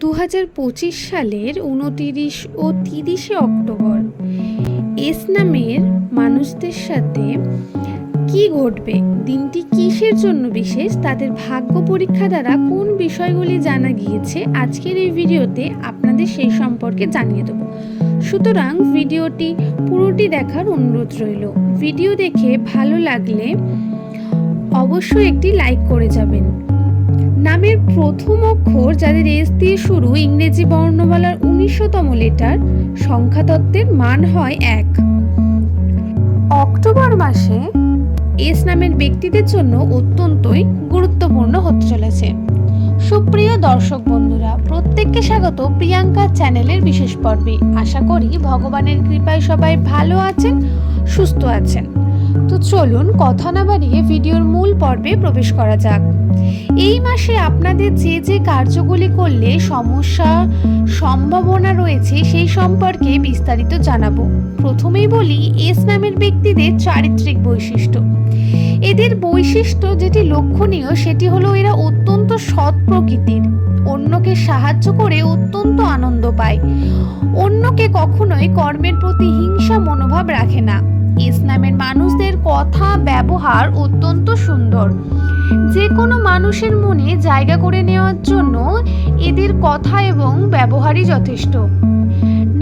2025 সালের 29 ও 30শে October S নামের মানুষদের সাথে কি ঘটবে, দিনটি কিসের জন্য বিশেষ, তাদের ভাগ্য পরীক্ষা দ্বারা কোন বিষয়গুলি জানা গিয়েছে, আজকের এই ভিডিওতে আপনাদের সেই সম্পর্কে জানিয়ে দেব। সুতরাং ভিডিওটি পুরোটি দেখার অনুরোধ রইল। ভিডিও দেখে ভালো লাগলে অবশ্যই একটি লাইক করে যাবেন। নামের প্রথম অক্ষর যাদের এস দিয়ে শুরু, ইংরেজি বর্ণমালার 19তম লেটার, সংখ্যাতত্ত্বের মান হয় 1। অক্টোবর মাসে এস নামের ব্যক্তিদের জন্য অত্যন্তই গুরুত্বপূর্ণ হতে চলেছে। সুপ্রিয় দর্শক বন্ধুরা, প্রত্যেককে স্বাগত প্রিয়াঙ্কা চ্যানেলের বিশেষ পর্বে। আশা করি ভগবানের কৃপায় সবাই ভালো আছেন, সুস্থ আছেন। তো চলুন কথা না বাড়িয়ে ভিডিওর মূল পর্বে প্রবেশ করা যাক। এই মাসে আপনাদের যে যে কার্যগুলি করলে সমস্যা সম্ভাবনা রয়েছে সেই সম্পর্কে বিস্তারিত জানাবো। প্রথমেই বলি এস নামের ব্যক্তিদের চারিত্রিক বৈশিষ্ট্য। এদের বৈশিষ্ট্য যেটি লক্ষণীয় সেটি হলো এরা অত্যন্ত সৎ প্রকৃতির, অন্যকে সাহায্য করে অত্যন্ত আনন্দ পায়, অন্যকে কখনোই কর্মের প্রতি হিংসা মনোভাব রাখে না। এস নামের মানুষদের কথা ব্যবহার অত্যন্ত সুন্দর, যে কোনো মানুষের মনে জায়গা করে নেওয়ার জন্য এদের কথা এবং ব্যবহারই যথেষ্ট।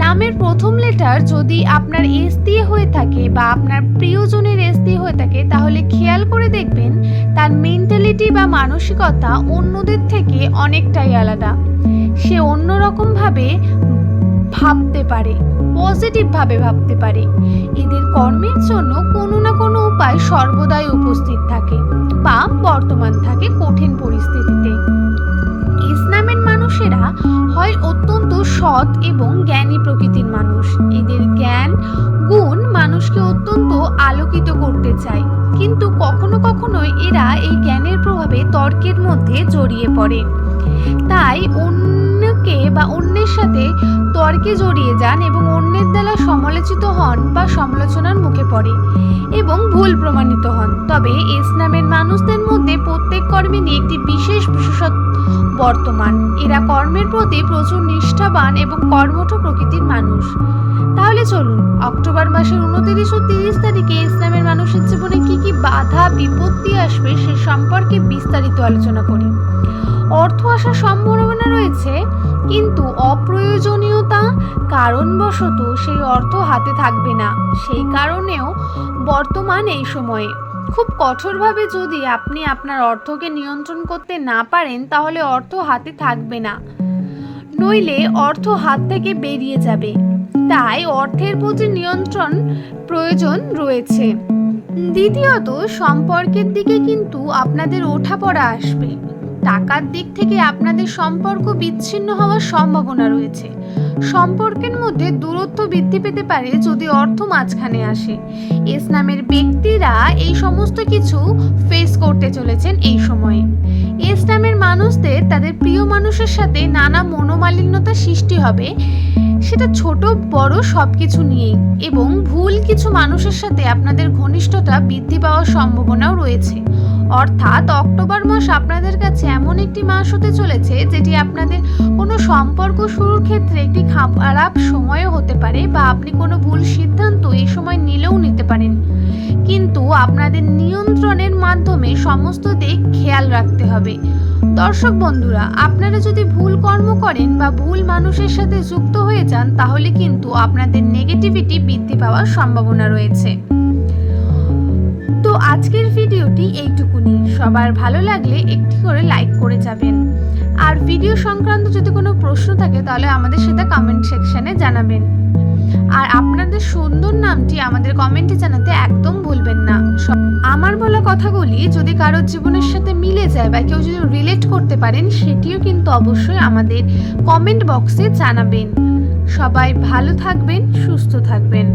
নামের প্রথম লেটার যদি আপনার এস দিয়ে হয়ে থাকে বা আপনার প্রিয়জনের এস দিয়ে হয়ে থাকে, তাহলে খেয়াল করে দেখবেন তার মেন্টালিটি বা মানসিকতা অন্যদের থেকে অনেকটাই আলাদা। সে অন্যরকম ভাবে ভাবতে পারে, পজিটিভ ভাবে ভাবতে পারে। এদের কর্মের জন্য কোনো না কোনো উপায় সর্বদাই উপস্থিত থাকে বা বর্তমান থাকে কঠিন পরিস্থিতিতে। এস নামের মানুষেরা হয় অত্যন্ত সৎ এবং জ্ঞানী প্রকৃতির মানুষ। এদের জ্ঞান গুণ মানুষকে অত্যন্ত আলোকিত করতে চায়, কিন্তু কখনো কখনো এরা এই জ্ঞানের প্রভাবে তর্কের মধ্যে জড়িয়ে পড়ে। তাই অন্যকে বা অন্যের সাথে তর্কে জড়িয়ে যান এবং অন্যের দ্বারা সমালোচিত হন বা সমালোচনার মুখে পড়ে এবং ভুল প্রমাণিত হন। তবে এস নামের মানুষদের মধ্যে প্রত্যেক কর্মে একটি বিশেষ বিশেষত্ব বর্তমান। এরা কর্মের প্রতি প্রচুর নিষ্ঠাবান এবং কর্মঠ প্রকৃতির মানুষ। তাহলে চলুন অক্টোবর মাসের 29 ও 30 তারিখে এস নামের মানুষের জীবনে কি কি বাধা বিপত্তি আসবে সে সম্পর্কে বিস্তারিত আলোচনা করি। অর্থ আসার সম্ভাবনা রয়েছে, কিন্তু অপ্রয়োজনীয়তা কারণবশত সেই অর্থ হাতে থাকবে না। সেই কারণেও বর্তমান এই সময়ে খুব কঠোরভাবে যদি আপনি আপনার অর্থকে নিয়ন্ত্রণ করতে না পারেন, তাহলে অর্থ হাতে থাকবে না, নইলে অর্থ হাত থেকে বেরিয়ে যাবে। তাই অর্থের প্রতি নিয়ন্ত্রণ প্রয়োজন রয়েছে। দ্বিতীয়ত, সম্পর্কের দিকে কিন্তু আপনাদের ওঠাপড়া আসবে। টাকার দিক থেকে আপনাদের সম্পর্ক বিচ্ছিন্ন হওয়ার সম্ভাবনা রয়েছে। সম্পর্কের মধ্যে দূরত্ব বৃদ্ধি পেতে পারে যদি অর্থ মাঝখানে আসে। এস নামের ব্যক্তিরা এই সমস্ত কিছু ফেস করতে চলেছেন এই সময়ে। এস নামের মানুষদের তাদের প্রিয় মানুষের সাথে নানা মনোমালিন্যতা সৃষ্টি হবে, সেটা ছোট বড় সবকিছু নিয়েই, এবং ভুল কিছু মানুষের সাথে আপনাদের ঘনিষ্ঠতা বৃদ্ধি পাওয়ার সম্ভাবনাও রয়েছে। অর্থাৎ অক্টোবর মাস আপনাদের কাছে এমন একটি মাস হতে চলেছে যেটি আপনাদের কোনো সম্পর্ক শুরুর ক্ষেত্রে একটি খারাপ সময়ও হতে পারে, বা আপনি কোনো ভুল সিদ্ধান্ত এই সময় নিলেও নিতে পারেন, কিন্তু আপনাদের নিয়ন্ত্রণের মাধ্যমে সমস্ত দিক খেয়াল রাখতে হবে। দর্শক বন্ধুরা, আপনারা যদি ভুল কর্ম করেন বা ভুল মানুষের সাথে যুক্ত হয়ে যান, তাহলে কিন্তু আপনাদের নেগেটিভিটি বৃদ্ধি পাওয়ার সম্ভাবনা রয়েছে। তো আজকের ভিডিওটি এইটুকুনি। সবার ভালো লাগলে একটি করে লাইক করে যাবেন। আর ভিডিও সংক্রান্ত যদি কোনো প্রশ্ন থাকে তাহলে আমাদের সেটা কমেন্ট সেকশনে জানাবেন। আর আপনাদের সুন্দর নামটি আমাদের কমেন্টে জানাতে একদম ভুলবেন না। আমার বলা কথাগুলি যদি কারোর জীবনের সাথে মিলে যায় বা কেউ যদি রিলেট করতে পারেন, সেটিও কিন্তু অবশ্যই আমাদের কমেন্ট বক্সে জানাবেন। সবাই ভালো থাকবেন, সুস্থ থাকবেন।